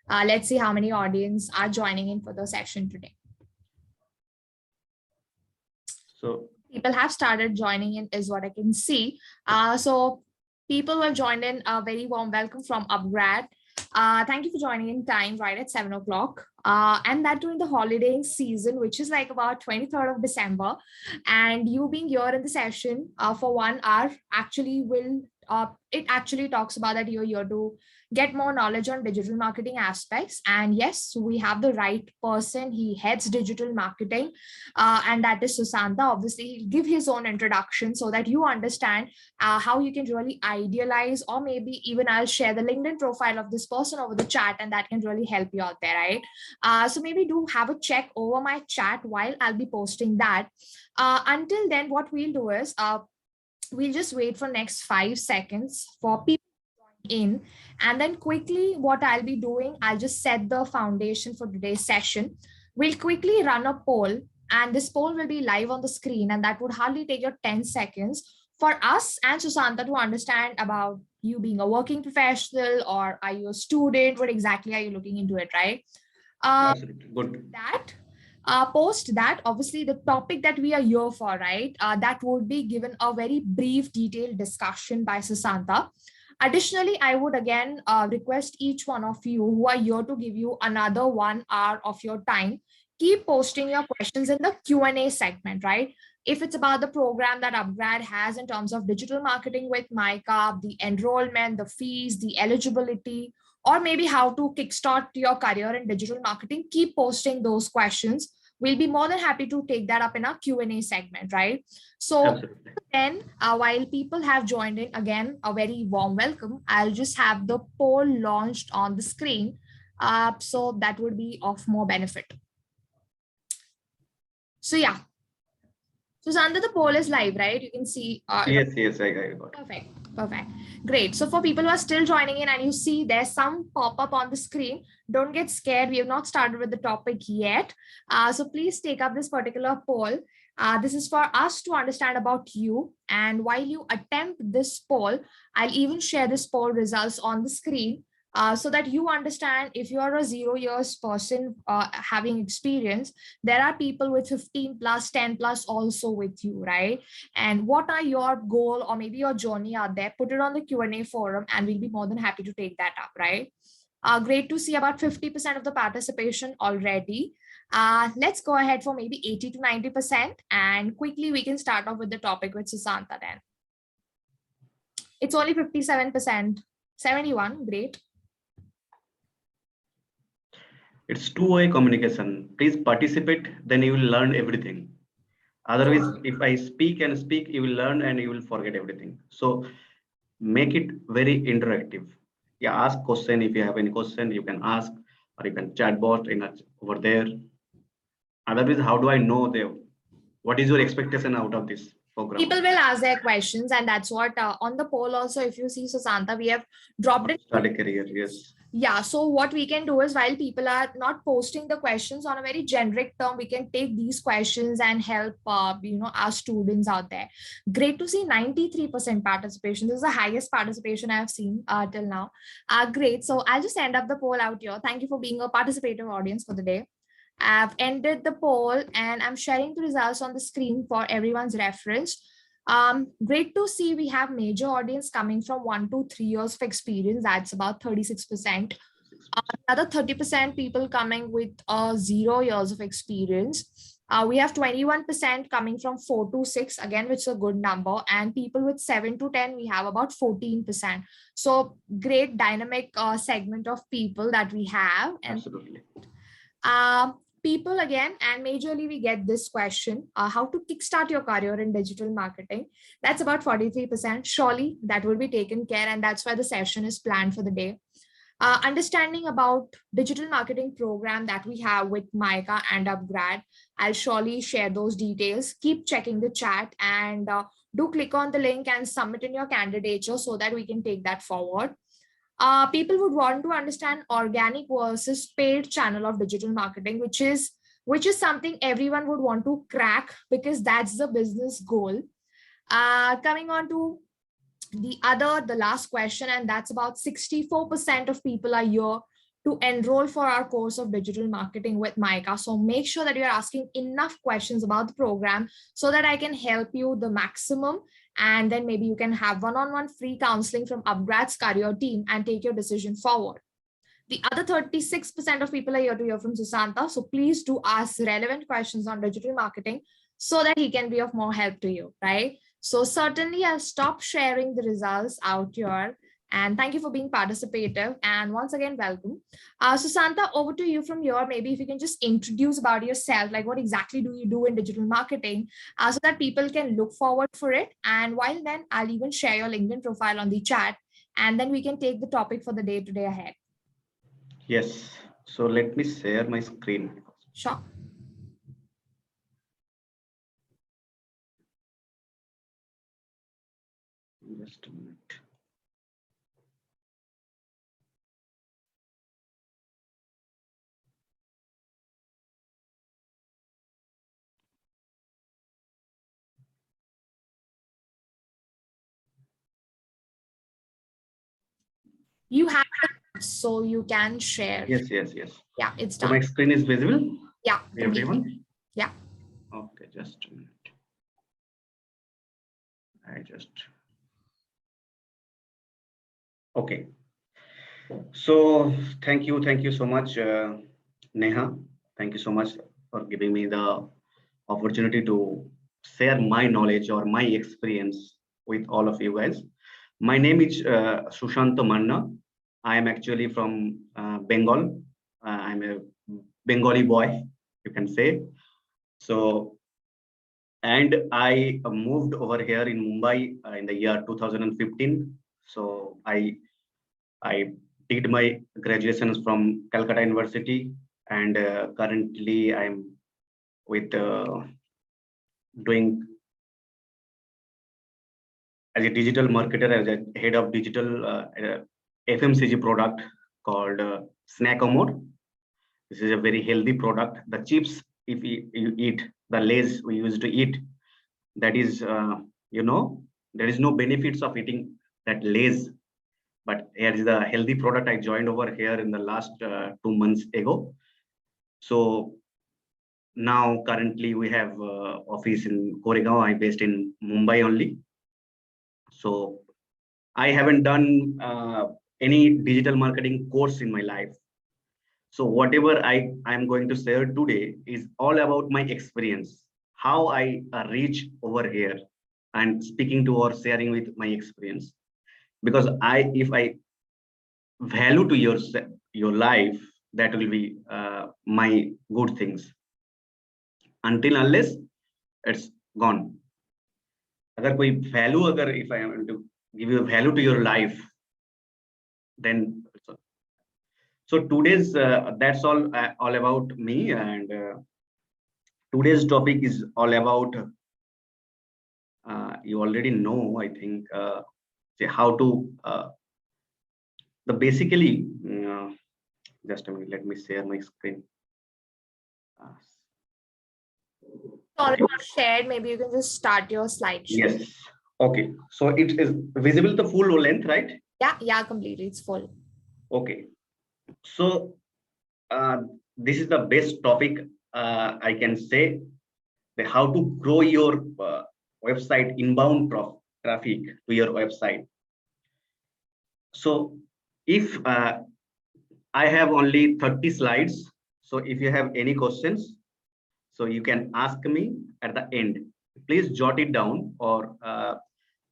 Let's see how many audience are joining in for the session today. So people have started joining in is what I can see. So people who have joined in, a very warm welcome from Upgrad. Thank you for joining in time right at 7 o'clock. And that during the holiday season, which is like about 23rd of December. And you being here in the session for 1 hour actually will, it actually talks about that you're here to get more knowledge on digital marketing aspects. And yes, we have the right person. He heads digital marketing, and that is Susanta. Obviously, he'll give his own introduction so that you understand how you can really idealize, or maybe even I'll share the LinkedIn profile of this person over the chat, and that can really help you out there, right? So maybe do have a check over my chat while I'll be posting that. Until then, what we'll do is we'll just wait for next 5 seconds for people in, and then quickly what I'll be doing, I'll just set the foundation for today's session. We'll quickly run a poll, and this poll will be live on the screen, and that would hardly take your 10 seconds for us and Susanta to understand about you being a working professional, or are you a student, what exactly are you looking into it, right? absolutely good. That post that, obviously the topic that we are here for, right, that would be given a very brief detailed discussion by Susanta. Additionally, I would again request each one of you who are here to give you another 1 hour of your time. Keep posting your questions in the Q&A segment, right? If it's about the program that Upgrad has in terms of digital marketing with MyCA, the enrollment, the fees, the eligibility, or maybe how to kickstart your career in digital marketing, keep posting those questions. We'll be more than happy to take that up in our Q&A segment, right? So Absolutely. then while people have joined in, again, a very warm welcome. I'll just have the poll launched on the screen. So that would be of more benefit. So yeah. Susanta, the poll is live, right? You can see. Yes, I got it. Perfect. Perfect. Great. So for people who are still joining in and you see there's some pop-up on the screen, don't get scared. We have not started with the topic yet. So please take up this particular poll. This is for us to understand about you. And while you attempt this poll, I'll even share this poll results on the screen so that you understand if you are a 0 years person having experience, there are people with 15 plus, 10 plus also with you, right? And what are your goal or maybe your journey out there? Put it on the Q&A forum and we'll be more than happy to take that up, right? Great to see about 50% of the participation already. Let's go ahead for maybe 80 to 90%, and quickly we can start off with the topic with Susanta then. It's only 57%, 71, great. It's two-way communication. Please participate, then you will learn everything. Otherwise, if I speak and speak, you will learn and you will forget everything. So make it very interactive. Yeah, ask question. If you have any question, you can ask, or you can chat bot over there. Otherwise, how do I know what is your expectation out of this program? People will ask their questions, and that's what on the poll also, if you see Susanta, we have dropped it. Start a career, yes. Yeah, so what we can do is, while people are not posting the questions on a very generic term, we can take these questions and help our students out there. Great to see 93% participation. This is the highest participation I've seen till now. Great. So I'll just end up the poll out here. Thank you for being a participative audience for the day. I've ended the poll and I'm sharing the results on the screen for everyone's reference. Great to see we have major audience coming from 1 to 3 years of experience. That's about 36%. Another 30% people coming with 0 years of experience. We have 21% coming from 4 to 6, again, which is a good number. And people with 7 to 10, we have about 14%. So great dynamic segment of people that we have. And absolutely. People again, and majorly we get this question, how to kickstart your career in digital marketing. That's about 43%. Surely that will be taken care, and that's why the session is planned for the day. Understanding about digital marketing program that we have with MyCA and Upgrad. I'll surely share those details. Keep checking the chat and do click on the link and submit in your candidature so that we can take that forward. People would want to understand organic versus paid channel of digital marketing, which is something everyone would want to crack because that's the business goal. Coming on to the last question, and that's about 64% of people are here to enroll for our course of digital marketing with Micah. So make sure that you're asking enough questions about the program so that I can help you the maximum. And then maybe you can have one-on-one free counseling from Upgrad's career team and take your decision forward. The other 36% of people are here to hear from Susanta. So please do ask relevant questions on digital marketing so that he can be of more help to you, right? So certainly I'll stop sharing the results out here. And thank you for being participative. And once again, welcome. Susanta, over to you from here. Maybe if you can just introduce about yourself, like what exactly do you do in digital marketing so that people can look forward for it. And while then, I'll even share your LinkedIn profile on the chat. And then we can take the topic for the day today ahead. Yes. So let me share my screen. Sure. Just a minute. You have it, so you can share. Yes. Yeah, it's So done. my screen is visible? Yeah, Everyone? Yeah. Okay, just a minute. Okay. So thank you so much, Neha. Thank you so much for giving me the opportunity to share my knowledge or my experience with all of you guys. My name is Sushanta Manna. I am actually from Bengal. I'm a Bengali boy, you can say. So, and I moved over here in Mumbai in the year 2015. So I did my graduations from Calcutta University, and currently I'm with doing as a digital marketer, as a head of digital FMCG product called Snackomore. This is a very healthy product. The chips, if you eat, the Lays we used to eat, that is, there is no benefits of eating that Lays. But here is the healthy product I joined over here in the last 2 months ago. So now currently we have office in Koregaon. I'm based in Mumbai only. So I haven't done any digital marketing course in my life. So whatever I'm going to share today is all about my experience, how I reach over here and speaking to or sharing with my experience. Because if I value to your life, that will be my good things. Until unless it's gone. अगर कोई value, अगर if I am to give you a value to your life, then so today's that's all about me, and today's topic is all about you already know, I think, how to the basically just a minute, let me share my screen. Already shared. Maybe you can just start your slideshow. Yes. Okay. So it is visible the full length, right? Yeah, completely. It's full. Okay. So this is the best topic I can say, the how to grow your website inbound traffic to your website. So if I have only 30 slides, so if you have any questions, so you can ask me at the end. Please jot it down, or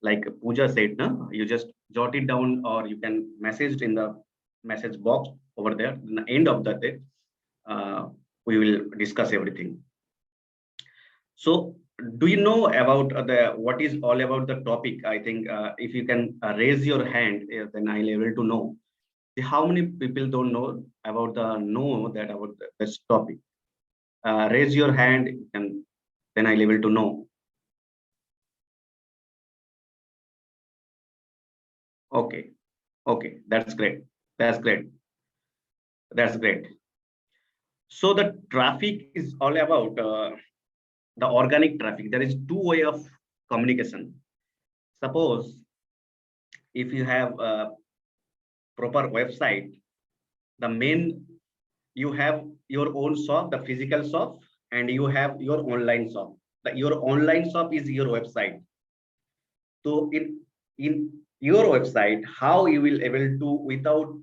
like Pooja said, no? You just jot it down, or you can message it in the message box over there. In the end of the day, we will discuss everything. So do you know about what is all about the topic? I think if you can raise your hand, then I'll be able to know. How many people don't know about this topic? Raise your hand, and then I'll be able to know. Okay, that's great. That's great. So the traffic is all about the organic traffic. There is two way of communication. Suppose if you have a proper website, the main, you have your own shop, the physical shop, and you have your online shop. Your online shop is your website. So in your website, how you will able to, without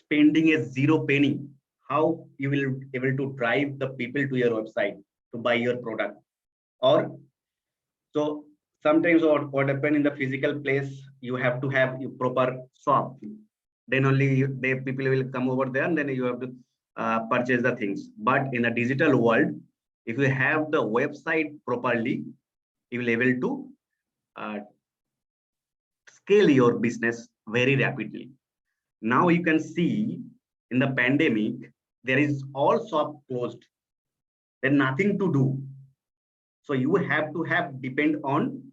spending a zero penny, how you will able to drive the people to your website to buy your product? Or so sometimes what happen in the physical place, you have to have your proper shop, then only the people will come over there, and then you have to purchase the things. But in a digital world, if you have the website properly, you will able to uh, scale your business very rapidly. Now you can see in the pandemic, there is all shop closed. There's nothing to do. So you have to have depend on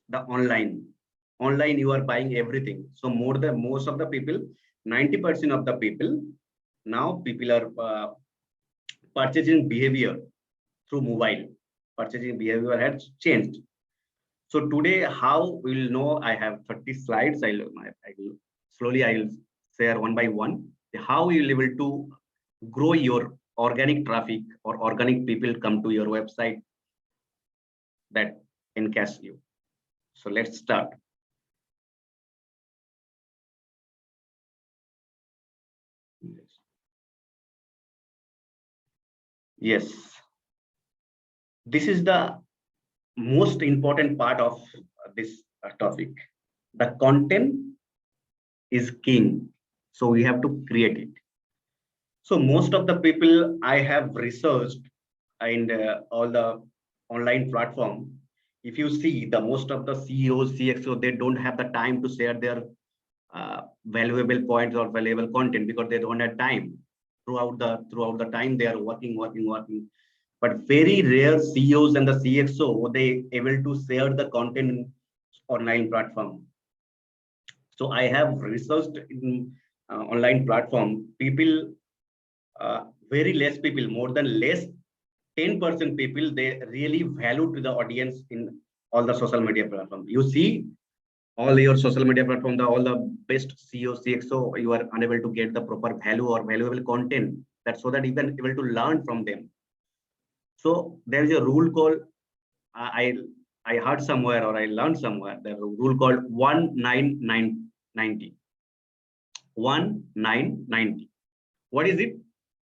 the online. Online, you are buying everything. So most of the people, 90% of the people, now people are purchasing behavior through mobile. Purchasing behavior has changed. So today, how we'll know? I have 30 slides. I will slowly I will share one by one how you will able to grow your organic traffic or organic people come to your website that encash you. So let's start. Yes, this is the most important part of this topic. The content is king, so we have to create it. So most of the people I have researched and all the online platform, if you see the most of the CEOs, CXO, they don't have the time to share their valuable points or valuable content because they don't have time. Throughout the time they are working. But very rare CEOs and the CXO, they able to share the content in online platform. So I have researched in online platform. People, very less people, more than less 10% people, they really value to the audience in all the social media platform. You see, all your social media platform, all the best CEO, CXO, you are unable to get the proper value or valuable content. That's so that you can able to learn from them. So there is a rule called I I heard somewhere or I learned somewhere the rule called 19990. 1990. What is it?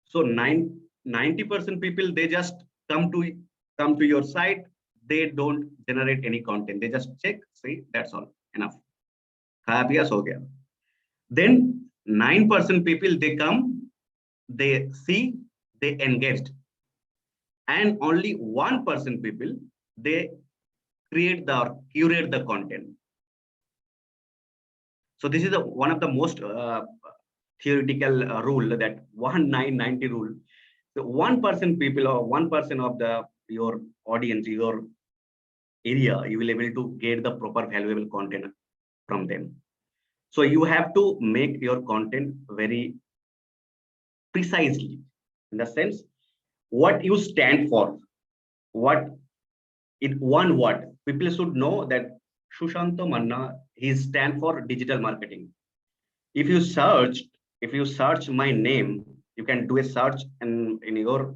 So 90% people, they just come to your site. They don't generate any content. They just check, see, that's all. Enough. Khaya piya, so gaya. Then 9% people, they come, they see, they engaged. And only 1% people, they create the curate the content. So this is one of the most theoretical rule, that 1990 rule. So 1% people or 1% of the your audience, your area, you will able to get the proper valuable content from them. So you have to make your content very precisely, in the sense what you stand for, what in one word. People should know that Shushanto Manna, he stand for digital marketing. If you search, if you search my name, you can do a search in your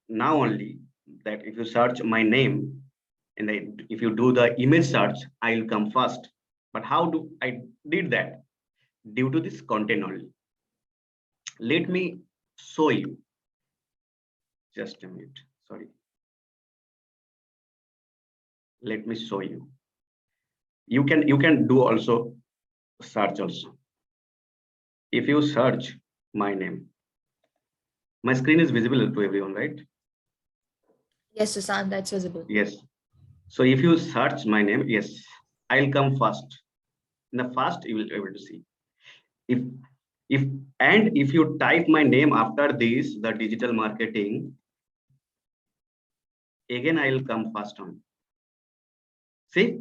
now only, that if you search my name and if you do the image search, I will come first. But how do I did that? Due to this content only. Let me show you. Just a minute. Sorry. Let me show you. You can do also search also. If you search my name, my screen is visible to everyone, right? Yes, Sushant, that's visible. Yes. So if you search my name, yes, I'll come first. In the first, you will be able to see. If if and if you type my name after this, the digital marketing, again I'll come first on. See?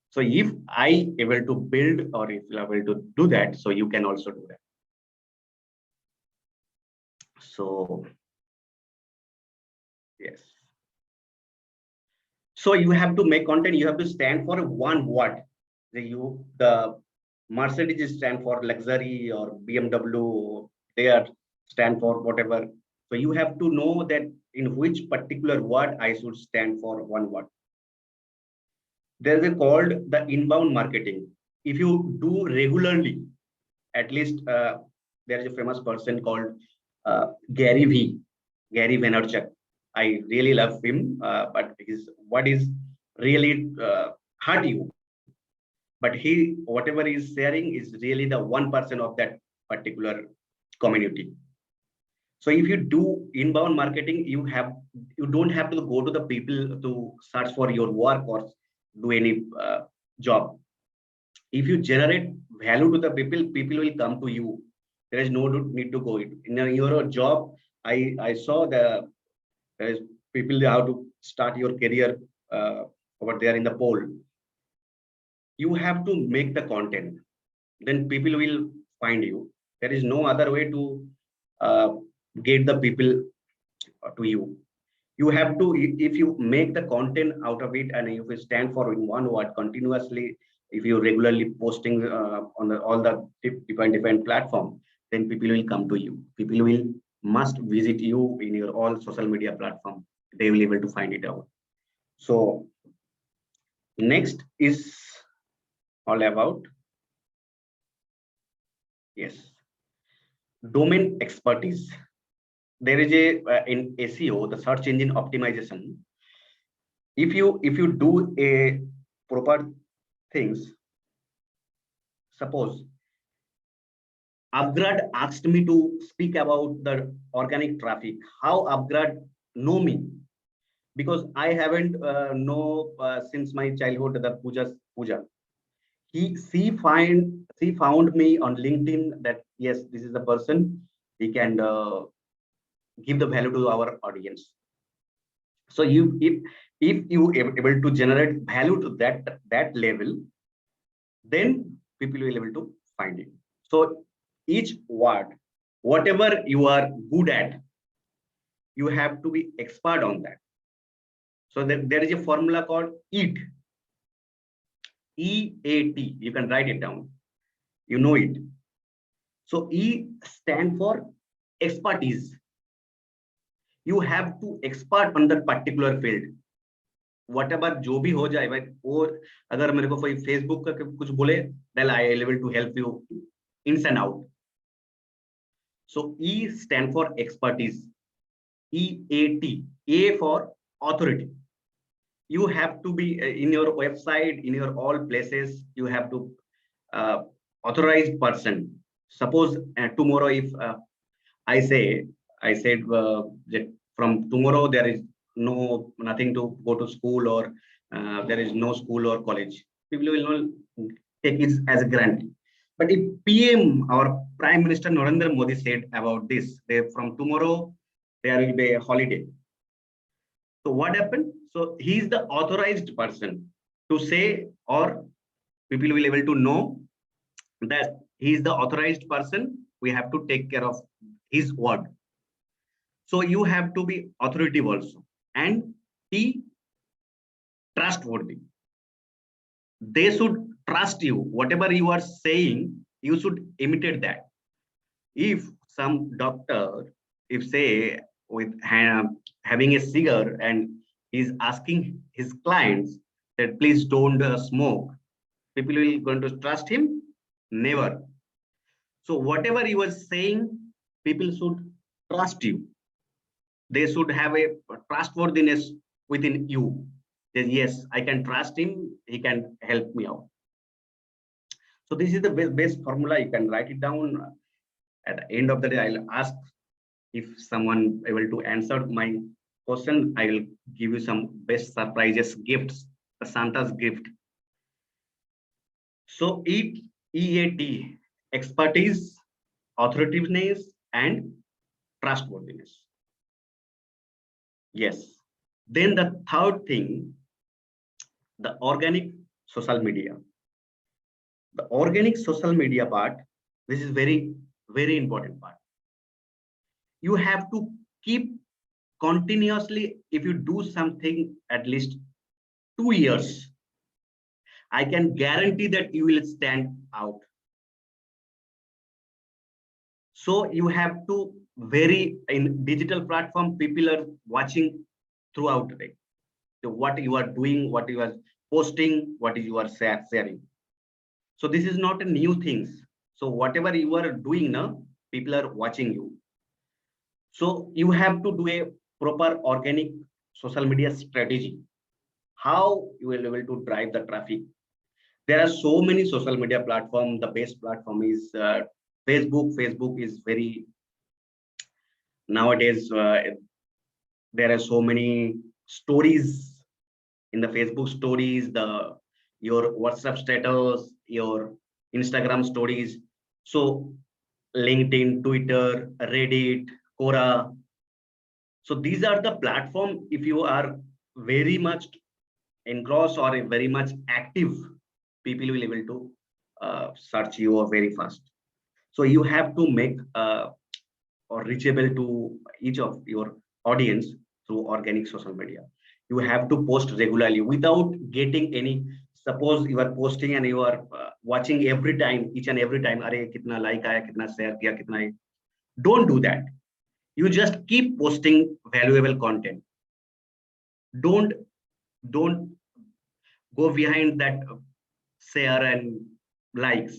So if I able to build or if you are able to do that, so you can also do that. So yes. So you have to make content, you have to stand for one word. The Mercedes stand for luxury, or BMW, they are stand for whatever. So you have to know that in which particular word I should stand for one word. There is a called the inbound marketing. If you do regularly, at least there is a famous person called Gary V. Gary Vaynerchuk. I really love him, but his what is really hurt you. But he, whatever he is sharing, is really the 1% of that particular community. So if you do inbound marketing, you don't have to go to the people to search for your work or do any job. If you generate value to the people, people will come to you. There is no need to go in your job. I saw there is people how to start your career over there in the poll. You have to make the content, then people will find you. There is no other way to uh, get the people to you. You have to, if you make the content out of it, and if you stand for in one word continuously, if you regularly posting on all the different platform, then people will come to you. People will must visit you in your all social media platform. They will able to find it out. So next is all about, yes, domain expertise. There is a in SEO, the search engine optimization. If you do a proper things, suppose Upgrad asked me to speak about the organic traffic. How Upgrad know me? Because I haven't know since my childhood the Pooja. She found me on LinkedIn that yes, this is the person. He can give the value to our audience. So if you able to generate value to that level, then people will able to find it. So each word, whatever you are good at, you have to be expert on that. So there is a formula called EAT. EAT, you can write it down, you know it. So E stand for expertise. You have to expert on that particular field. Whatever जो भी हो जाए भाई, वो अगर मेरे को कोई फेसबुक का कुछ बोले, then I will able to help you ins and out. So E stand for expertise. EAT. A for authority. You have to be in your website, in your all places, you have to authorized person. Suppose tomorrow if I said that from tomorrow there is nothing to go to school, or there is no school or college, people will not take it as a grant. But if PM, our Prime Minister Narendra Modi said about this, from tomorrow there will be a holiday. So what happened? So he is the authorized person to say, or people will able to know that he is the authorized person. We have to take care of his word. So you have to be authoritative also, and be trustworthy. They should trust you. Whatever you are saying, you should imitate that. If some doctor, if say with having a cigar, and he's asking his clients that please don't smoke, people will going to trust him? Never. So whatever you are saying, people should trust you. They should have a trustworthiness within you. That yes, I can trust him, he can help me out. So this is the best formula. You can write it down. At the end of the day, I'll ask if someone able to answer my question. I will give you some best surprises gifts, the Santa's gift. So EAT, expertise, authoritativeness, and trustworthiness. Yes. Then the third thing, the organic social media. The organic social media part, this is very, very important part. You have to keep continuously, if you do something at least 2 years, I can guarantee that you will stand out. So you have to very in digital platform, people are watching throughout the day. So what you are doing, what you are posting, what you are sharing. So this is not a new things. So whatever you are doing now, people are watching you. So you have to do a proper organic social media strategy. How you will be able to drive the traffic. There are so many social media platforms. The best platform is Facebook. Facebook is very nowadays. There are so many stories in the Facebook stories, the your WhatsApp status, your Instagram stories. So LinkedIn, Twitter, Reddit, Quora. So these are the platform. If you are very much engrossed or very much active, people will able to search you very fast. So you have to make or reachable to each of your audience through organic social media. You have to post regularly without getting any. Suppose you are posting and you are watching every time, each and every time. Are kitna like aaya, kitna share kiya, kitna. Don't do that. You just keep posting valuable content. Don't don't go behind that share and likes.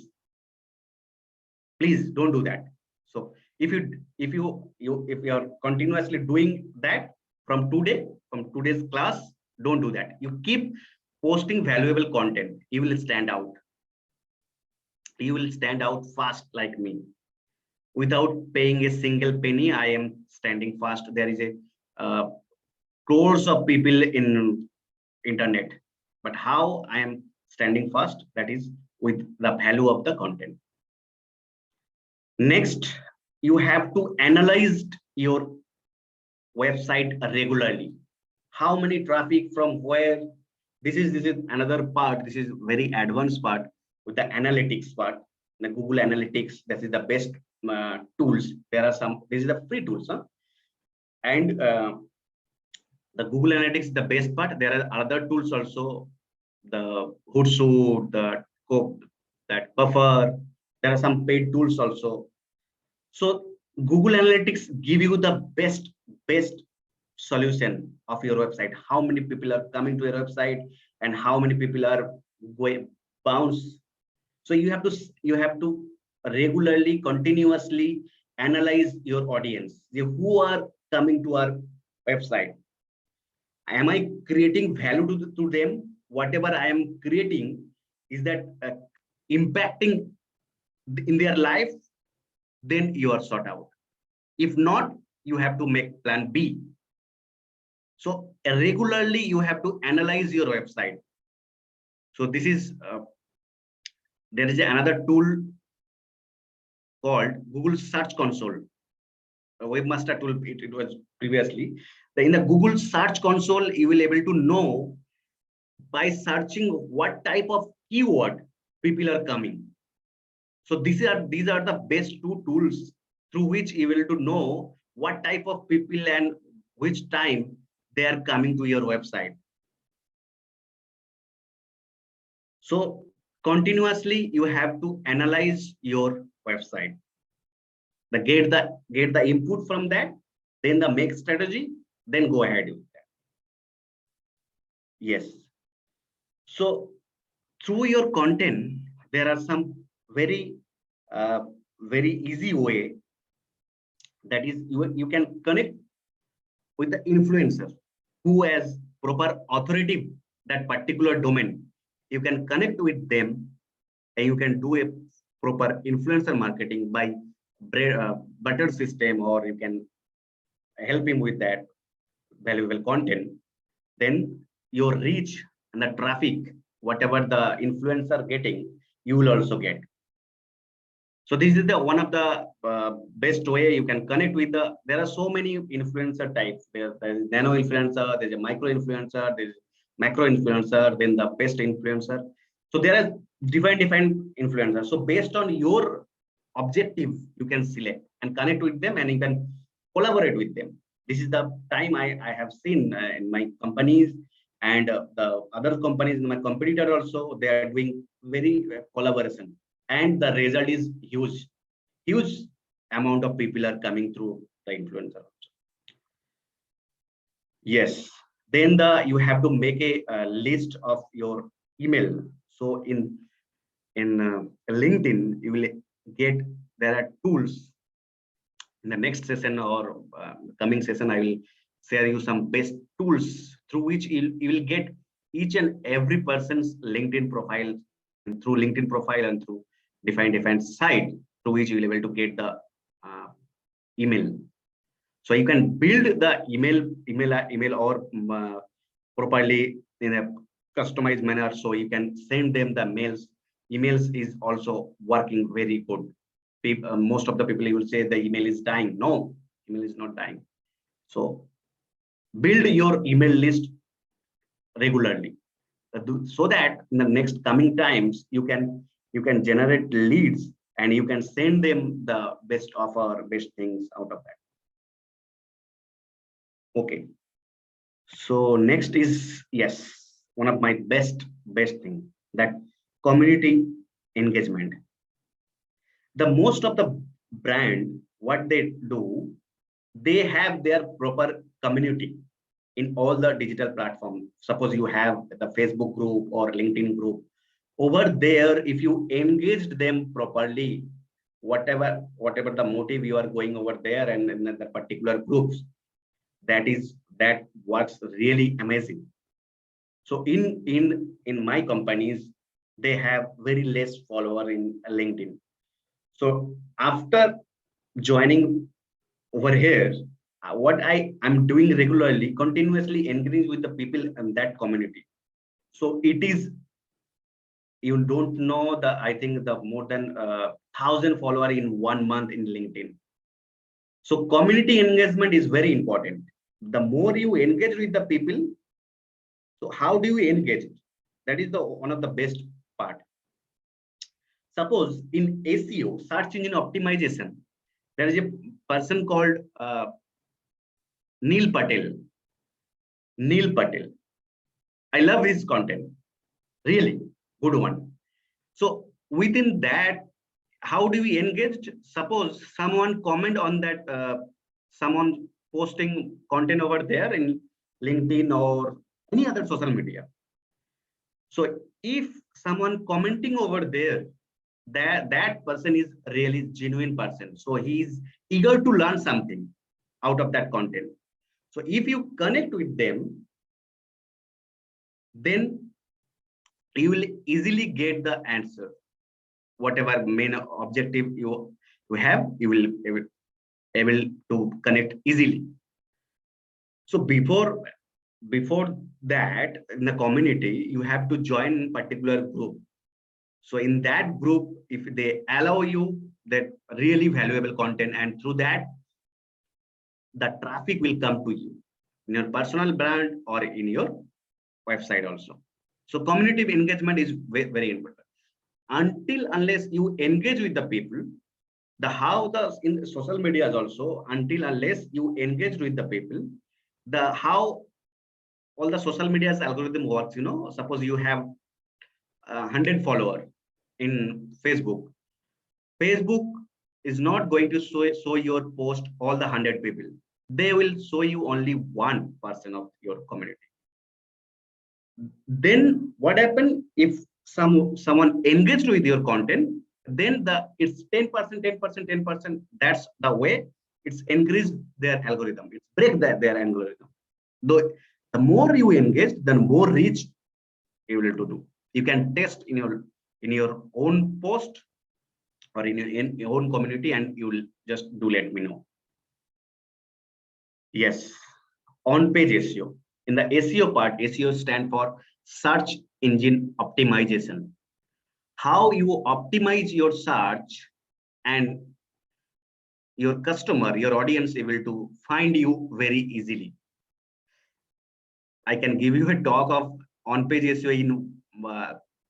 Please don't do that. So if you are continuously doing that from today's class, don't do that. You keep posting valuable content. You will stand out. You will stand out fast like me. Without paying a single penny, I am standing fast. There is a crores of people in internet, but how I am standing fast, that is with the value of the content. Next, you have to analyze your website regularly. How many traffic from where? This is another part. This is very advanced part with the analytics part. The Google Analytics, that is the best tools. There are some. This is the free tools, huh? And the Google Analytics is the best part. There are other tools also. The Hootsuite, the Cope, that Buffer. There are some paid tools also. So Google Analytics give you the best solution of your website. How many people are coming to your website and how many people are going bounce. So you have to regularly, continuously analyze your audience. Who are coming to our website? Am I creating value to them? Whatever I am creating, is that impacting in their life? Then you are sort out. If not, you have to make plan B. So regularly you have to analyze your website. So this is there is another tool called Google Search Console, a webmaster tool. It was previously. In the Google Search Console, you will able to know by searching what type of keyword people are coming. So these are the best two tools through which you will to know what type of people and which time they are coming to your website. So continuously you have to analyze your website. Get the input from that, then the make strategy, then go ahead with that. Yes. So through your content, there are some very easy way, that is you can connect with the influencer who has proper authority that particular domain. You can connect with them and you can do a proper influencer marketing by butter system, or you can help him with that valuable content. Then your reach and the traffic, whatever the influencer getting, you will also get. So this is the one of the best way you can connect with the. There are so many influencer types. There is nano influencer, there's a micro influencer, there's macro influencer, then the best influencer. So there are different influencers. So based on your objective, you can select and connect with them, and you can collaborate with them. This is the time I have seen in my companies and the other companies in my competitor also. They are doing very collaboration, and the result is huge. amount of people are coming through the influencer. Yes. Then you have to make a list of your email. So in LinkedIn, you will get, there are tools. In the next session or coming session, I will share you some best tools through which you will get each and every person's LinkedIn profile, and through LinkedIn profile and through different site through which you will be able to get the email. So you can build the email or properly in a customized manner. So you can send them the mails. Emails is also working very good. Most of the people you will say the email is dying. No, email is not dying. So build your email list regularly, so that in the next coming times you can generate leads and you can send them the best offer, best things out of that. Okay. So next is, yes, one of my best thing, that community engagement. The most of the brand, what they do, they have their proper community in all the digital platforms. Suppose you have the Facebook group or LinkedIn group. Over there, if you engaged them properly, whatever the motive you are going over there and in the particular groups, that works really amazing. So in my companies, they have very less follower in LinkedIn. So after joining over here, what I'm doing regularly, continuously engaging with the people in that community. So it is, you don't know, the I think the more than 1,000 follower in 1 month in LinkedIn. So community engagement is very important. The more you engage with the people, so how do you engage it? That is the one of the best part. Suppose in SEO, search engine optimization, there is a person called Neil Patel. Neil Patel. I love his content. Really good one. So within that, how do we engage? Suppose someone comment on that, someone posting content over there in LinkedIn or any other social media. So if someone commenting over there, that person is really genuine person. So he's eager to learn something out of that content. So if you connect with them, then you will easily get the answer. Whatever main objective you have, you will able to connect easily. So before that, in the community, you have to join particular group. So in that group, if they allow you that really valuable content, and through that, the traffic will come to you in your personal brand or in your website also. So community engagement is very important. Unless you engage with the people, in social media also, unless you engage with the people, the how all the social media's algorithm works, suppose you have 100 follower in Facebook. Facebook is not going to show your post all the 100 people. They will show you only 1% of your community. Then what happens if someone engaged with your content? Then it's 10%, 10%, 10%. That's the way it's increased their algorithm. It's break their algorithm. Though the more you engage, the more reach you will do. You can test in your own post or in your own community, and you will just let me know. Yes, on-page SEO. In the SEO part, SEO stand for search engine optimization. How you optimize your search and your customer, your audience able to find you very easily. I can give you a talk of on-page SEO in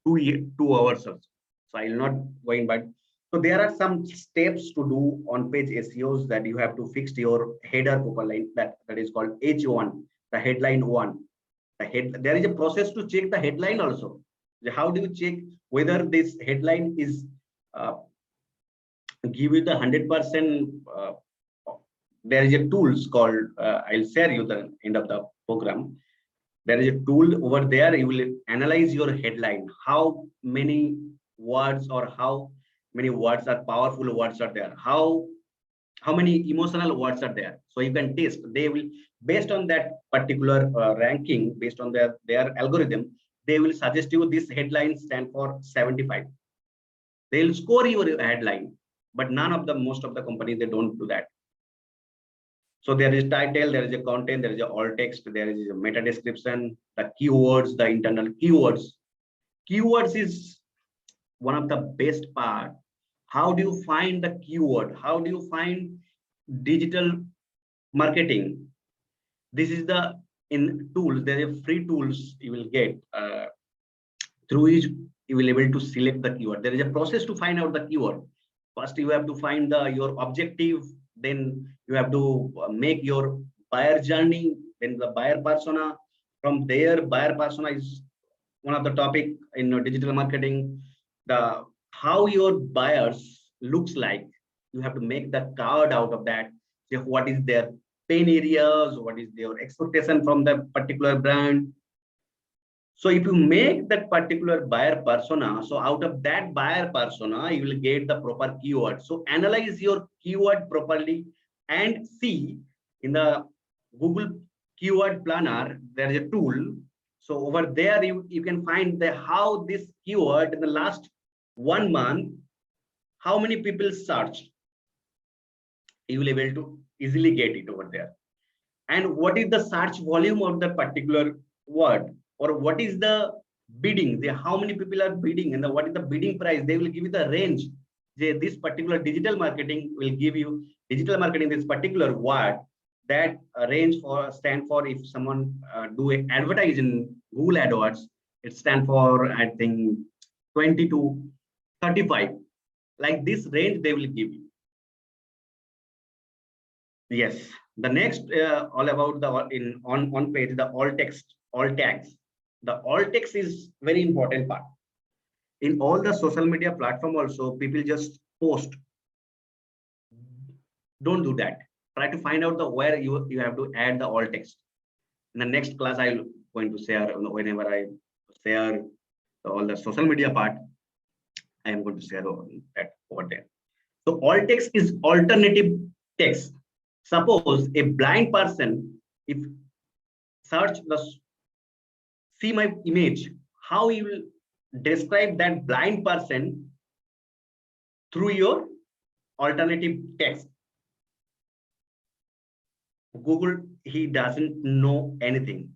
2 hours or so. So I will not go in, but so there are some steps to do on-page SEOs, that you have to fix your header line, that is called H1, the headline one. There is a process to check the headline also. How do you check whether this headline is give you the 100%. There is a tools called, I'll share you the end of the program. There is a tool over there. You will analyze your headline. How many words or how many words are powerful words are there? How many emotional words are there? So you can test. They will, based on that particular ranking, based on their algorithm, they will suggest you this headline stand for 75. They'll score your headline, but most of the companies, they don't do that. So there is title, there is a content, there is a alt text, there is a meta description, the keywords, the internal keywords. Keywords is one of the best part. How do you find the keyword? How do you find digital marketing? This is the in tools. There are free tools you will get through which you will able to select the keyword. There is a process to find out the keyword. First, you have to find your objective. Then you have to make your buyer journey. Then the buyer persona. From there, buyer persona is one of the topic in digital marketing. The how your buyers looks like. You have to make the card out of that. So what is their pain areas? What is their expectation from the particular brand? So if you make that particular buyer persona, so out of that buyer persona, you will get the proper keyword. So analyze your keyword properly and see in the Google Keyword Planner, there is a tool. So over there, you can find how this keyword in the last 1 month, how many people searched. You will be able to easily get it over there. And what is the search volume of the particular word? Or what is the bidding? How many people are bidding and what is the bidding price? They will give you the range. This particular digital marketing will give you digital marketing, this particular word, that range for stand for if someone do advertise in Google AdWords, it stand for, I think, 20 to 35. Like this range they will give you. Yes. The next all about the on page, the alt text, alt tags. The alt text is very important part. In all the social media platform also, people just post. Don't do that. Try to find out the where you have to add the alt text. In the next class, I'm going to share, whenever I share all the social media part, I am going to share that over there. So alt text is alternative text. Suppose a blind person, if search see my image, how you will describe that blind person through your alternative text. Google, he doesn't know anything.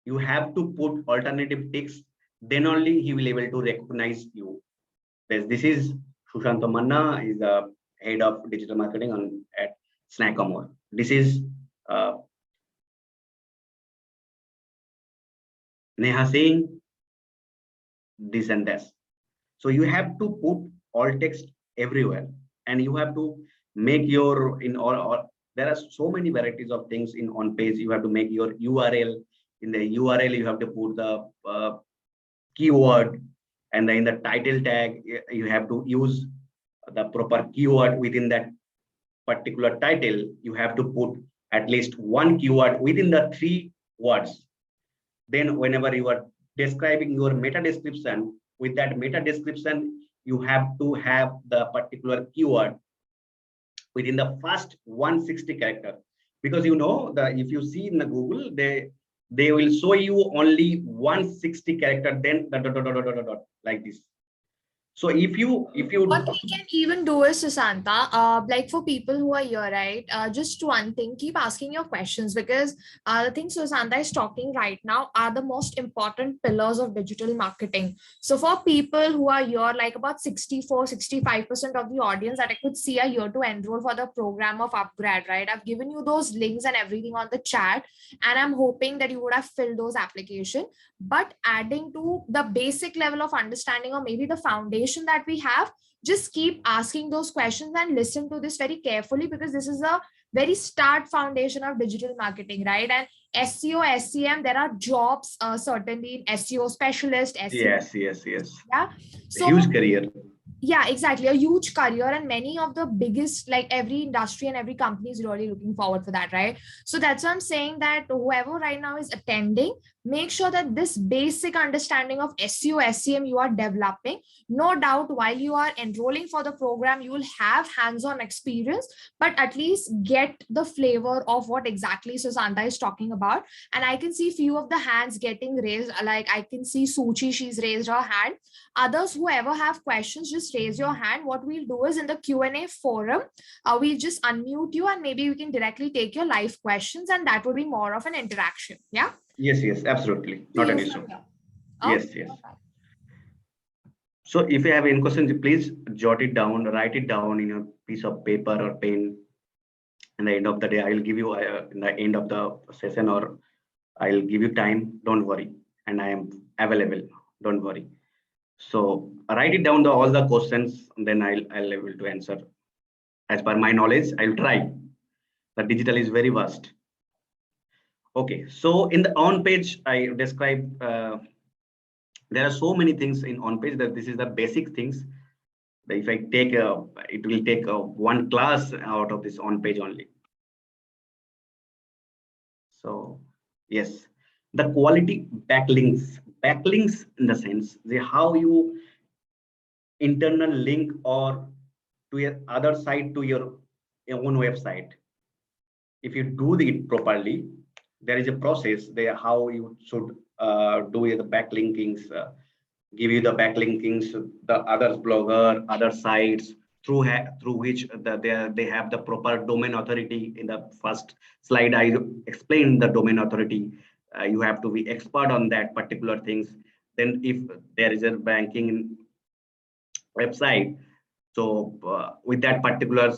You have to put alternative text, then only he will able to recognize you. This is Sushanta Manna, is the head of digital marketing at Snackamore. This is Neha Singh, this and that. So you have to put alt text everywhere, and you have to make your there are so many varieties of things in on page. You have to make your URL. In the URL, you have to put the keyword, and then in the title tag, you have to use the proper keyword within that particular title. You have to put at least one keyword within the 3 words. Then whenever you are describing your meta description, with that meta description, you have to have the particular keyword within the first 160 character. Because if you see in the Google, they will show you only 160 character, then like this. So if you what we can even do is, Susanta, like for people who are here, right? Just one thing, keep asking your questions, because the things Susanta is talking right now are the most important pillars of digital marketing. So for people who are here, like about 64-65% of the audience that I could see are here to enroll for the program of Upgrad, right? I've given you those links and everything on the chat, and I'm hoping that you would have filled those applications. But adding to the basic level of understanding, or maybe the foundation that we have, just keep asking those questions and listen to this very carefully, because this is a very start foundation of digital marketing, right? And SEO, SEM, there are jobs certainly in SEO specialist, SEO. Yes. Yeah. So huge career. Yeah, exactly, a huge career, and many of the biggest, like every industry and every company is really looking forward for that, right? So that's why I'm saying that whoever right now is attending, make sure that this basic understanding of SEO SEM you are developing. No doubt while you are enrolling for the program you will have hands-on experience, but at least get the flavor of what exactly Susanta is talking about. And I can see few of the hands getting raised, like I can see Suchi, she's raised her hand. Others, whoever have questions, just raise your hand. What we'll do is in the Q&A forum, we'll just unmute you and maybe we can directly take your live questions, and that would be more of an interaction. Yeah. Yes, yes, absolutely. See Not you an from issue. here. Okay. Yes, yes. Perfect. So if you have any questions, please jot it down, write it down in a piece of paper or pen. In the end of the day, I will give you in the end of the session, or I'll give you time. Don't worry, and I am available. Don't worry. So write it down all the questions, and then I'll able to answer as per my knowledge. I'll try. The digital is very vast. Okay, so in the on page, I describe. There are so many things in on page that this is the basic things. If I take it will take one class out of this on page only. So yes, the quality backlinks in the sense the how you internal link or to your other site to your own website. If you do it properly, there is a process there how you should do the backlinkings, give you the backlinkings to the other blogger, other sites through which they have the proper domain authority. In the first slide, I explained the domain authority. You have to be expert on that particular things. Then, if there is a banking website, so with that particular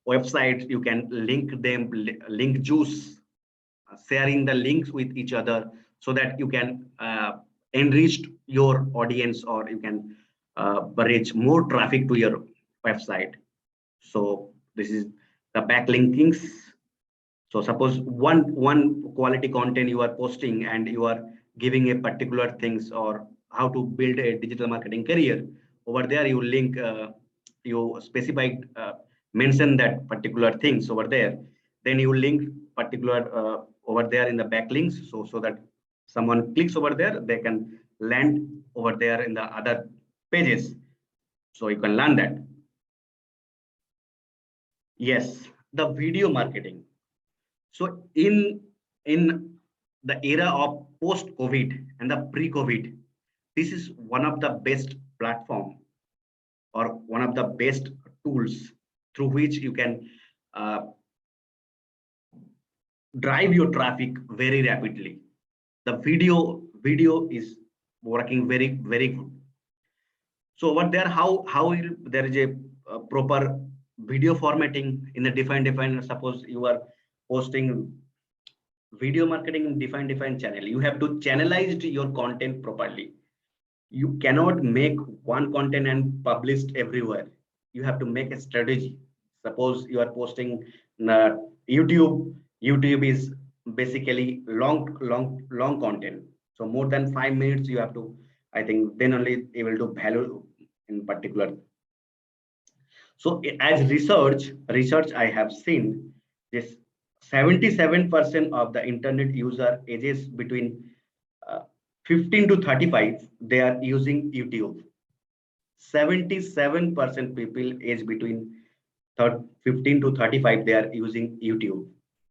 website, you can link them, link juice, sharing the links with each other so that you can enrich your audience, or you can reach more traffic to your website. So this is the backlinkings. So suppose one quality content you are posting and you are giving a particular things, or how to build a digital marketing career. Over there you link, you specify, mention that particular things over there. Then you link particular over there in the backlinks, so that someone clicks over there, they can land over there in the other pages. So you can learn that. Yes, the video marketing. So in the era of post-COVID and the pre-COVID, this is one of the best platform, or one of the best tools through which you can uh, drive your traffic very rapidly. The video is working very good. So what there, there is a proper video formatting in the define. Suppose you are posting video marketing in define channel, you have to channelize your content properly. You cannot make one content and publish everywhere. You have to make a strategy. Suppose you are posting uh, youtube. YouTube is basically long content, so more than 5 minutes you have to, I think, then only able to value in particular. So as research I have seen this, 77% of the internet user ages between uh, 15 to 35, they are using YouTube. 77% people age between 15 to 35, they are using YouTube.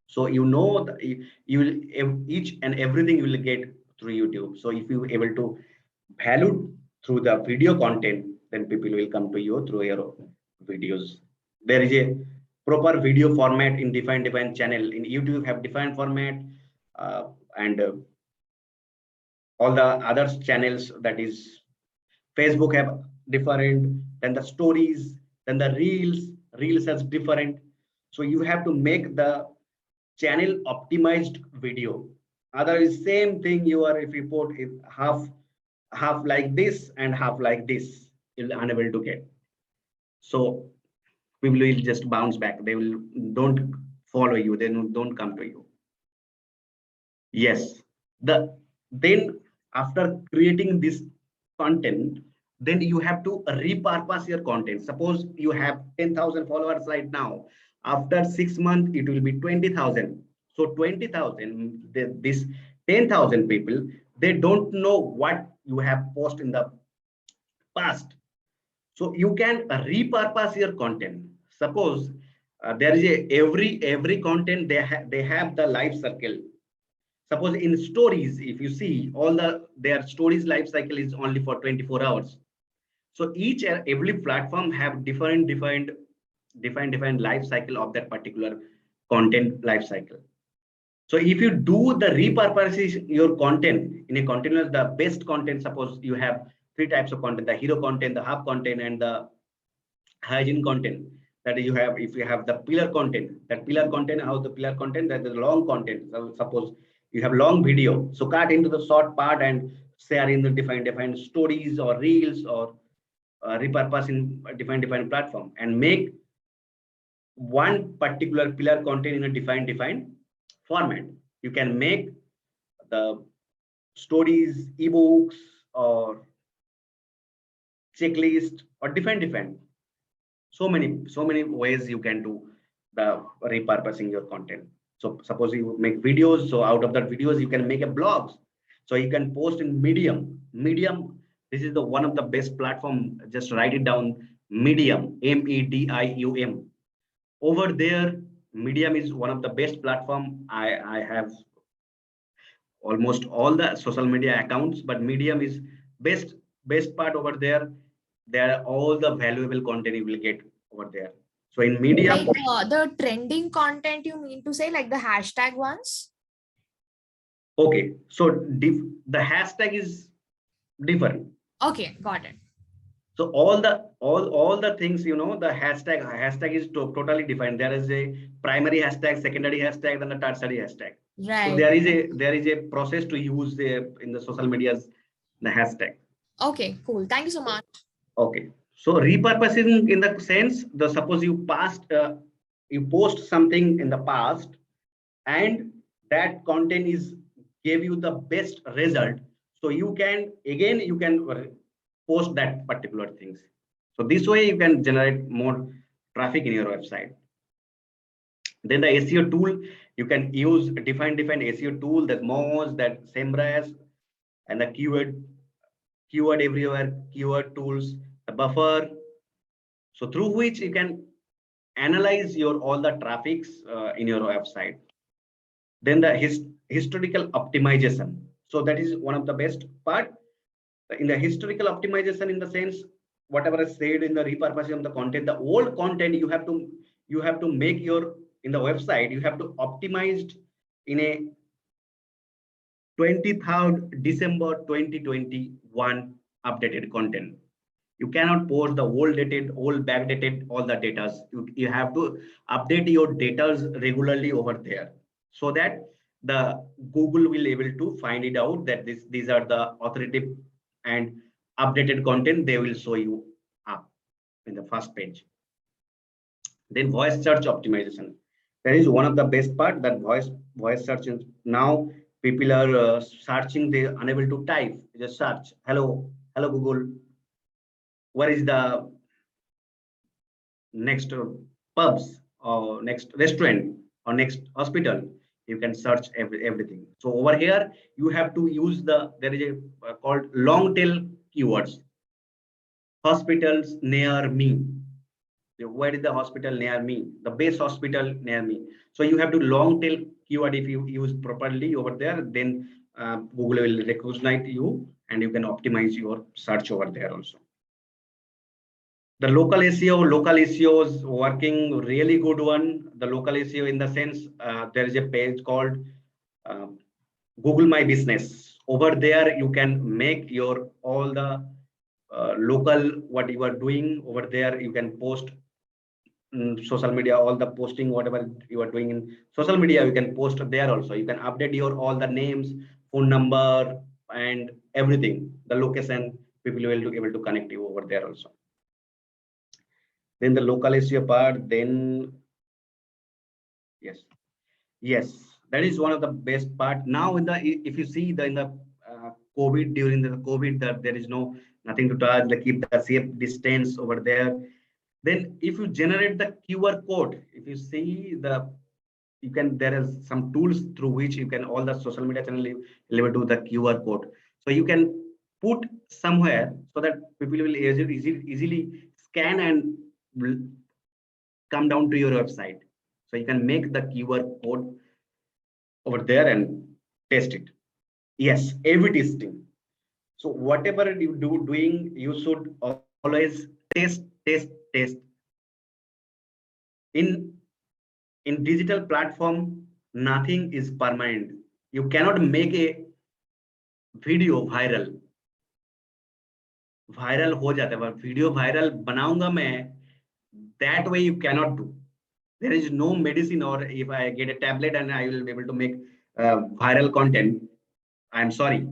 So you know you will, each and everything you will get through YouTube. So if you able to value through the video content, then people will come to you through your videos. There is a proper video format in defined channel. In YouTube have defined format, and all the other channels, that is Facebook have different, then the stories, then the reels has different. So you have to make the channel optimized video. Otherwise, same thing you are, if you put it half like this and half like this, you'll unable to get. So people will just bounce back. They will don't follow you, they don't come to you. Yes. Then after creating this content, then you have to repurpose your content. Suppose you have 10,000 followers right now. After 6 months, it will be 20,000. So 20,000, this 10,000 people, they don't know what you have posted in the past. So you can repurpose your content. Suppose there is a every content they have the life cycle. Suppose in stories, if you see all their stories life cycle is only for 24 hours. So each and every platform have different life cycle of that particular content life cycle. So if you do the repurposing your content in a continuous, the best content, suppose you have three types of content: the hero content, the hub content, and the hygiene content. That you have, if you have the pillar content, that pillar content, how the pillar content, that is long content. So suppose you have long video, so cut into the short part and share in the different stories or reels, or repurpose in a different platform, and make one particular pillar content in a defined format. You can make the stories, ebooks, or checklist, or different. So many ways you can do the repurposing your content. So suppose you make videos, so out of that videos you can make a blogs. So you can post in Medium. This is the one of the best platform. Just write it down: Medium, Medium. Over there, Medium is one of the best platform. I have almost all the social media accounts, but Medium is best part over there. There are all the valuable content you will get over there. So in Medium, Like the trending content, you mean to say, like the hashtag ones? okay, so the hashtag is different. Okay, got it. So all the things, the hashtag is totally different. There is a primary hashtag, secondary hashtag, then a tertiary hashtag. So Right. there is a process to use in the social medias, the hashtag. Okay, cool. Thank you so much. Okay. So repurposing in the sense, the suppose you post something in the past, and that content is gave you the best result. So you can post that particular things. So this way you can generate more traffic in your website. Then the SEO tool, you can use different SEO tool, that Moz, that SEMrush, and the keyword everywhere, keyword tools, the buffer. So through which you can analyze your all the traffics in your website. Then the historical optimization. So that is one of the best part. In the historical optimization, in the sense, whatever I said in the repurposing of the content, the old content you have to make your in the website, you have to optimized in a 23rd December 2021 updated content. You cannot post the old backdated all the data. You have to update your data regularly over there, so that the Google will able to find it out that these are the authoritative and updated content. They will show you up in the first page. Then voice search optimization. That is one of the best part, that voice search is now people are searching, they are unable to type, just search hello Google, where is the next pubs, or next restaurant, or next hospital. You can search everything. So over here you have to use there is a called long tail keywords. Hospitals near me. Where is the hospital near me? The best hospital near me. So you have to long tail keyword. If you use properly over there, then Google will recognize you, and you can optimize your search over there also. The local SEO is working really good one. The local SEO, in the sense, there is a page called uh, Google My Business. Over there you can make your all the local what you are doing over there. You can post social media, all the posting, whatever you are doing in social media, you can post there also. You can update your all the names, phone number, and everything, the location. People will be able to connect you over there also. Then the local SEO part, then yes, yes, that is one of the best part. Now in the, if you see the in the COVID, during the COVID, that there is no nothing to touch, like keep the safe distance over there. Then if you generate the QR code, if you see the, you can, there is some tools through which you can, all the social media channel will able to the QR code. So you can put somewhere so that people will easily scan and will come down to your website. So you can make the QR code over there and test it. Yes, A/B testing. So whatever you doing, you should always test. In digital platform, nothing is permanent. You cannot make a video viral हो जाता है, video viral बनाऊंगा मैं, that way you cannot do. There is no medicine, or if I get a tablet and I will be able to make viral content, I'm sorry.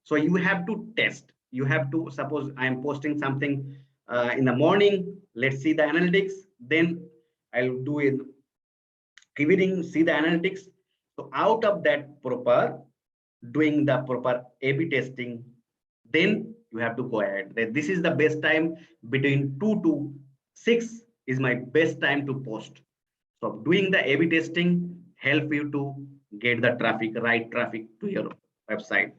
So you have to test. You have to, suppose I'm posting something in the morning, let's see the analytics, then I'll do it evening, see the analytics. So out of that proper, doing the proper A/B testing, then you have to go ahead. This is the best time, between 2 to 6 is my best time to post. So doing the A/B testing help you to get the traffic, right traffic to your website.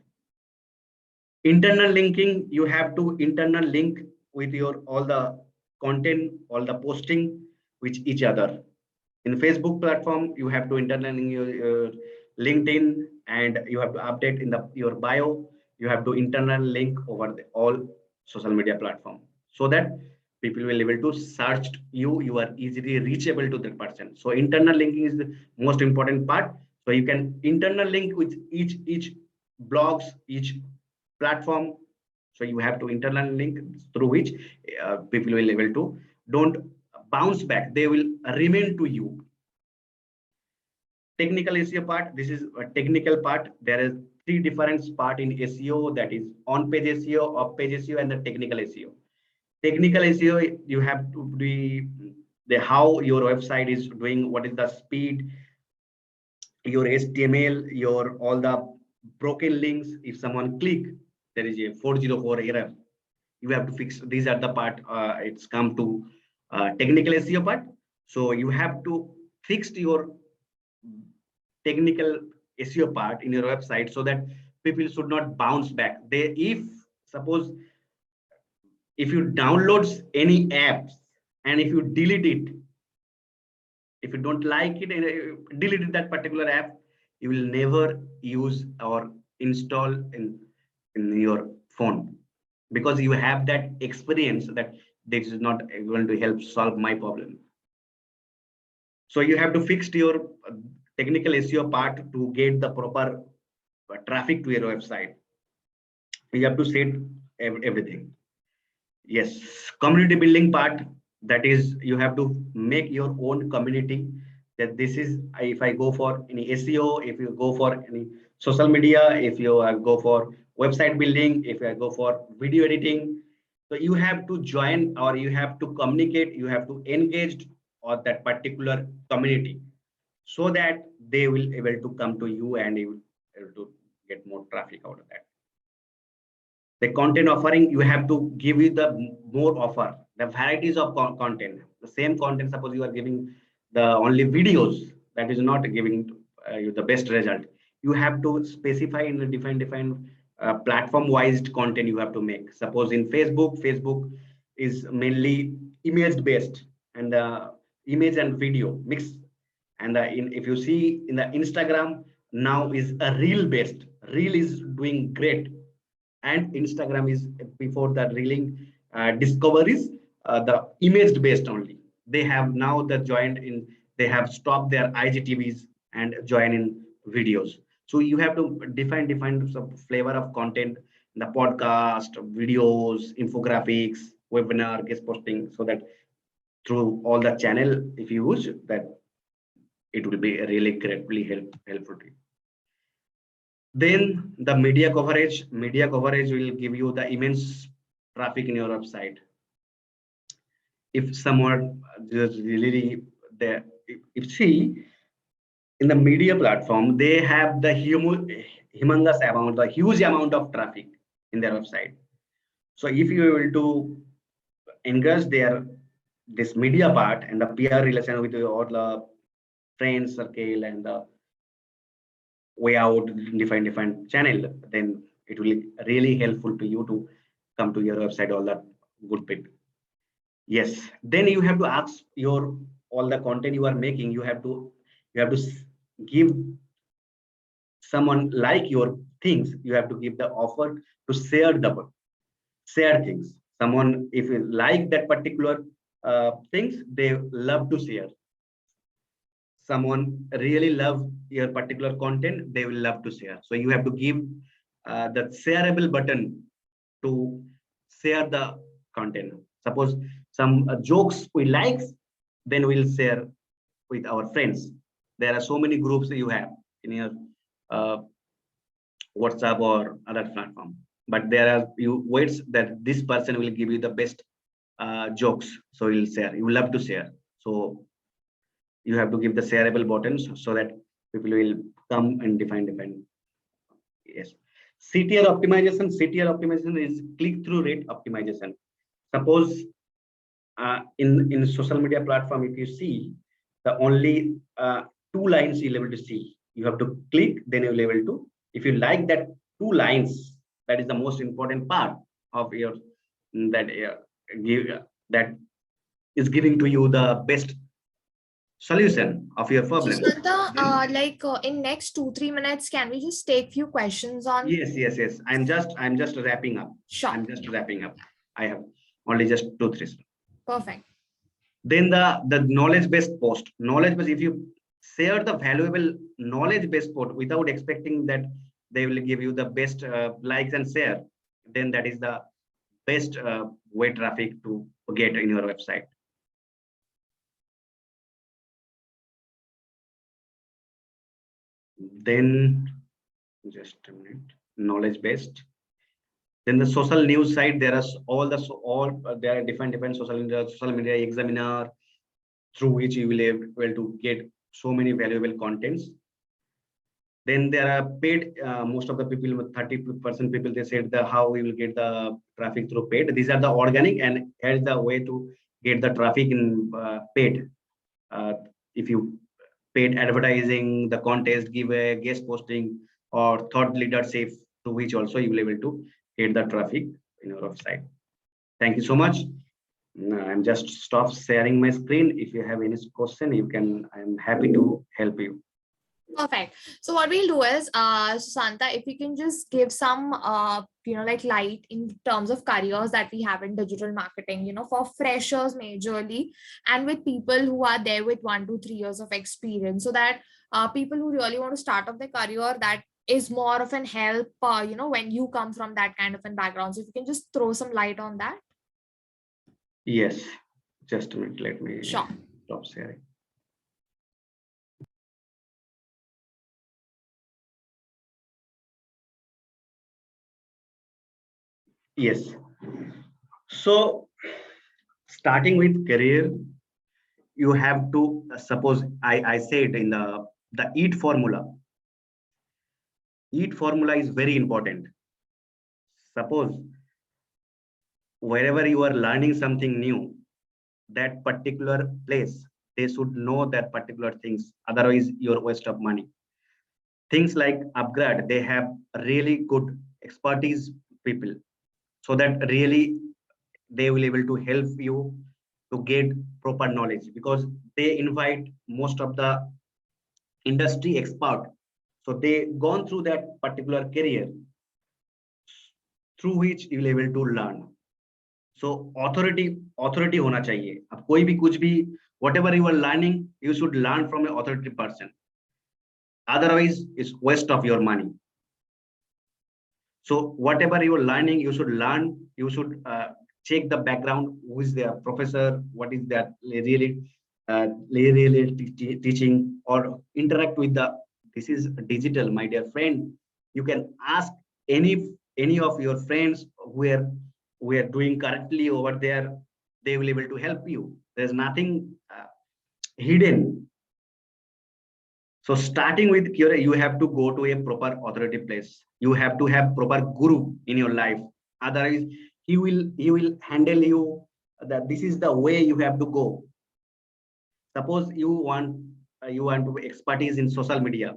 Internal linking, you have to internal link with your all the content, all the posting with each other. In Facebook platform, you have to internal link your LinkedIn, and you have to update in the your bio. You have to internal link over the all social media platform, so that people will able to search you. You are easily reachable to that person. So internal linking is the most important part. So you can internal link with each blogs, each platform. So you have to internal link through which people will able to don't bounce back, they will remain to you. Technical SEO part, this is a technical part. There is three different part in SEO, that is on page SEO, off page SEO, and the technical SEO. Technical SEO, you have to be the how your website is doing, what is the speed, your HTML, your all the broken links. If someone click, there is a 404 error, you have to fix. These are the part, it's come to technical SEO part. So you have to fix your technical SEO part in your website, so that people should not bounce back. They, if suppose if you download any apps and if you delete it, if you don't like it and delete that particular app, you will never use or install in your phone, because you have that experience that this is not going to help solve my problem. So you have to fix your technical SEO part to get the proper traffic to your website. You have to set everything. Yes, community building part, that is you have to make your own community. That this is, if I go for any SEO, if you go for any social media, if you go for website building, if I go for video editing, so you have to join, or you have to communicate, you have to engage on that particular community, so that they will able to come to you and you will able to get more traffic out of that. The content offering, you have to give you the more offer, the varieties of content. The same content, suppose you are giving the only videos, that is not giving you the best result. You have to specify in the different platform wise content you have to make. Suppose in Facebook is mainly image based, and image and video mix. And if you see in the Instagram, now is a reel based. Reel is doing great, and Instagram is, before the reeling discoveries, the image based only. They have now the joined in, they have stopped their IGTVs and join in videos. So you have to define some flavor of content, the podcast, videos, infographics, webinar, guest posting, so that through all the channel, if you use that, it will be really greatly helpful to you. Then the media coverage. Media coverage will give you the immense traffic in your website. If someone just really there, if see in the media platform, they have the humongous amount, the huge amount of traffic in their website. So if you are able to encourage their this media part and the PR relation with all the friends circle and the way out different channel, then it will really helpful to you to come to your website all that good bit. Yes, then you have to ask your all the content you are making. You have to give someone like your things. You have to give the offer to share things. Someone if you like that particular things, they love to share. Someone really love your particular content, they will love to share. So you have to give the shareable button to share the content. Suppose some jokes we like, then we'll share with our friends. There are so many groups that you have in your uh, WhatsApp or other platform, but there are you waits that this person will give you the best jokes, so you'll share, you love to share. So you have to give the shareable buttons so that people will come and define. Yes. CTR optimization is click-through rate optimization. Suppose in social media platform, if you see the only two lines you'll able to see, you have to click, then you'll able to, if you like that two lines, that is the most important part of your that give that is giving to you the best solution of your So problem. Santa, Then, in next 2-3 minutes, can we just take few questions on? yes. I'm just wrapping up. Sure. I'm just wrapping up. I have only just 2 3. Perfect. Then the knowledge based post. Knowledge based, if you share the valuable knowledge based post without expecting that they will give you the best likes and share, then that is the best way traffic to get in your website. Then just a minute. Knowledge based. Then the social news side, there are there are different social media examiner through which you will be able to get so many valuable contents. Then there are paid. Most of the people, 30% people, they said the how we will get the traffic through paid. These are the organic, and here's the way to get the traffic in paid. If you paid advertising, the contest, giveaway, guest posting, or thought leadership, to which also you will be able to get the traffic in your website. Thank you so much. I'm just stop sharing my screen. If you have any question, you can. I'm happy to help you. Perfect. So what we'll do is, Santa, if you can just give some, like light in terms of careers that we have in digital marketing, for freshers majorly, and with people who are there with 1 to 3 years of experience, so that people who really want to start off their career, that is more of an help, when you come from that kind of a background. So if you can just throw some light on that. Yes, just a minute. Let me Sure. stop sharing. Yes. So, starting with career, you have to suppose I said in the EAT formula. EAT formula is very important. Suppose wherever you are learning something new, that particular place, they should know that particular things. Otherwise, you're waste of money. Things like Upgrad, they have really good expertise people, so that really they will able to help you to get proper knowledge, because they invite most of the industry expert, so they gone through that particular career through which you will able to learn. So authority होना चाहिए. अब कोई भी कुछ भी whatever you are learning, you should learn from an authority person. Otherwise, it's waste of your money. So whatever you are learning, you should learn. You should check the background, who is their professor, what is that really teaching, or interact with the. This is digital, my dear friend. You can ask any of your friends who are doing correctly over there. They will able to help you. There's nothing hidden. So starting with Cure, you have to go to a proper authority place. You have to have proper guru in your life. Otherwise, he will handle you, that this is the way you have to go. Suppose you want to be expertise in social media.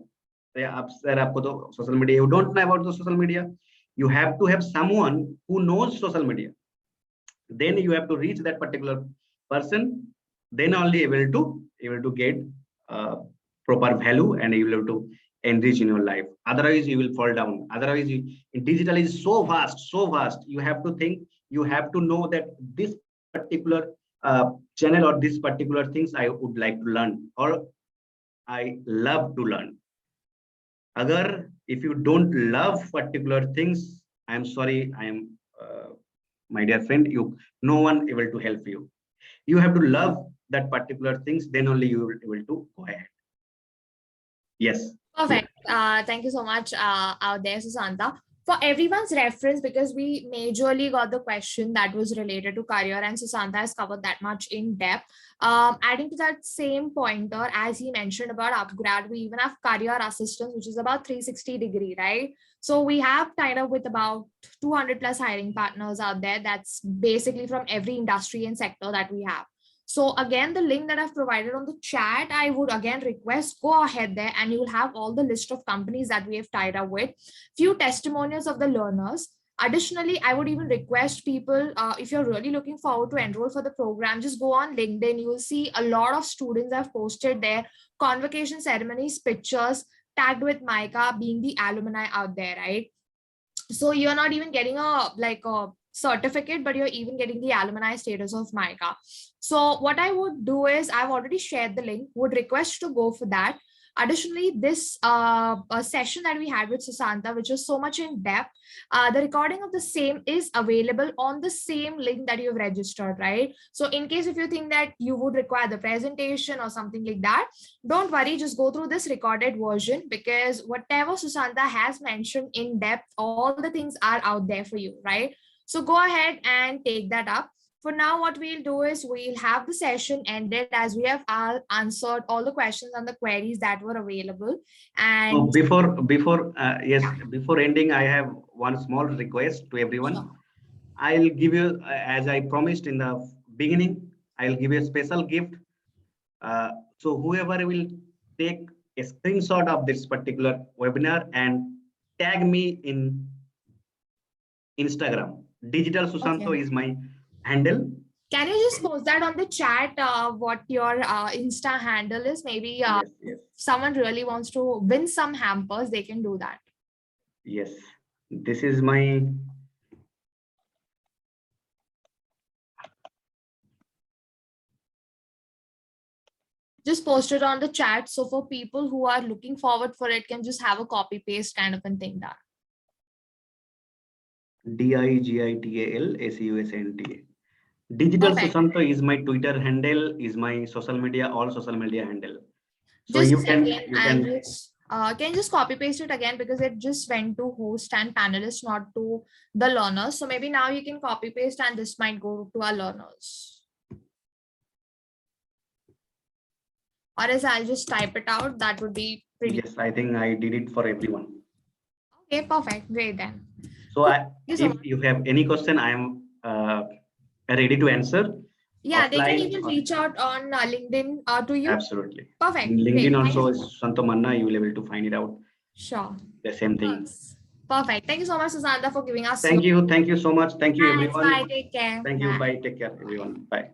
Sir, आपको तो social media, you don't know about the social media, you have to have someone who knows social media. Then you have to reach that particular person, then only able to get proper value, and you will have to enrich in your life. Otherwise you will fall down. Otherwise digital is so vast, you have to think, you have to know that this particular channel or this particular things I would like to learn, or I love to learn. Agar if you don't love particular things, I am sorry, I am my dear friend, no one able to help you. You have to love that particular things, then only you will able to go ahead. Yes. Perfect. Thank you so much out there, Susanta. For everyone's reference, because we majorly got the question that was related to career, and Susanta has covered that much in depth. Adding to that same pointer, as he mentioned about upgrad, we even have career assistance, which is about 360-degree, right? So we have tied up with about 200 plus hiring partners out there. That's basically from every industry and sector that we have. So again, the link that I've provided on the chat, I would again request, go ahead there and you will have all the list of companies that we have tied up with, few testimonials of the learners. Additionally, I would even request people, if you're really looking forward to enroll for the program, just go on LinkedIn. You will see a lot of students have posted their convocation ceremonies, pictures tagged with MICA being the alumni out there, right? So you're not even getting a certificate, but you're even getting the alumni status of MICA. So what I would do is, I've already shared the link, would request to go for that. Additionally, this session that we had with Susanta, which was so much in depth, the recording of the same is available on the same link that you've registered, right? So in case if you think that you would require the presentation or something like that, don't worry, just go through this recorded version, because whatever Susanta has mentioned in depth, all the things are out there for you, right? So go ahead and take that up. For now, what we'll do is we'll have the session ended as we have answered all the questions and the queries that were available. And so before ending, I have one small request to everyone. Sure. I'll give you, as I promised in the beginning, I'll give you a special gift. So whoever will take a screenshot of this particular webinar and tag me in Instagram. Digital Susanto is my handle. Can you just post that on the chat, what your Insta handle is? Maybe yes. If someone really wants to win some hampers, they can do that. Yes, this is my... Just post it on the chat. So for people who are looking forward for it, can just have a copy paste kind of a thing done. DIGITALSUSNTA. Digital Susanto is my Twitter handle, is my social media, all social media handle. So just you can just copy paste it again, because it just went to host and panelists, not to the learners. So maybe now you can copy paste and this might go to our learners. Or else I'll just type it out. That would be pretty. Yes, I think I did it for everyone. Okay, perfect. Great then. So if you have any question, I am ready to answer. Yeah, they can even reach out on LinkedIn to you. Absolutely. Perfect. LinkedIn great. Also is Santo Manna. You will be able to find it out. Sure. The same thing. Perfect. Thank you so much, Susanta, for giving us. Thank you. Thank you so much. Thank you, everyone. Bye. Take care. Thank you. Bye. Take care, everyone. Bye.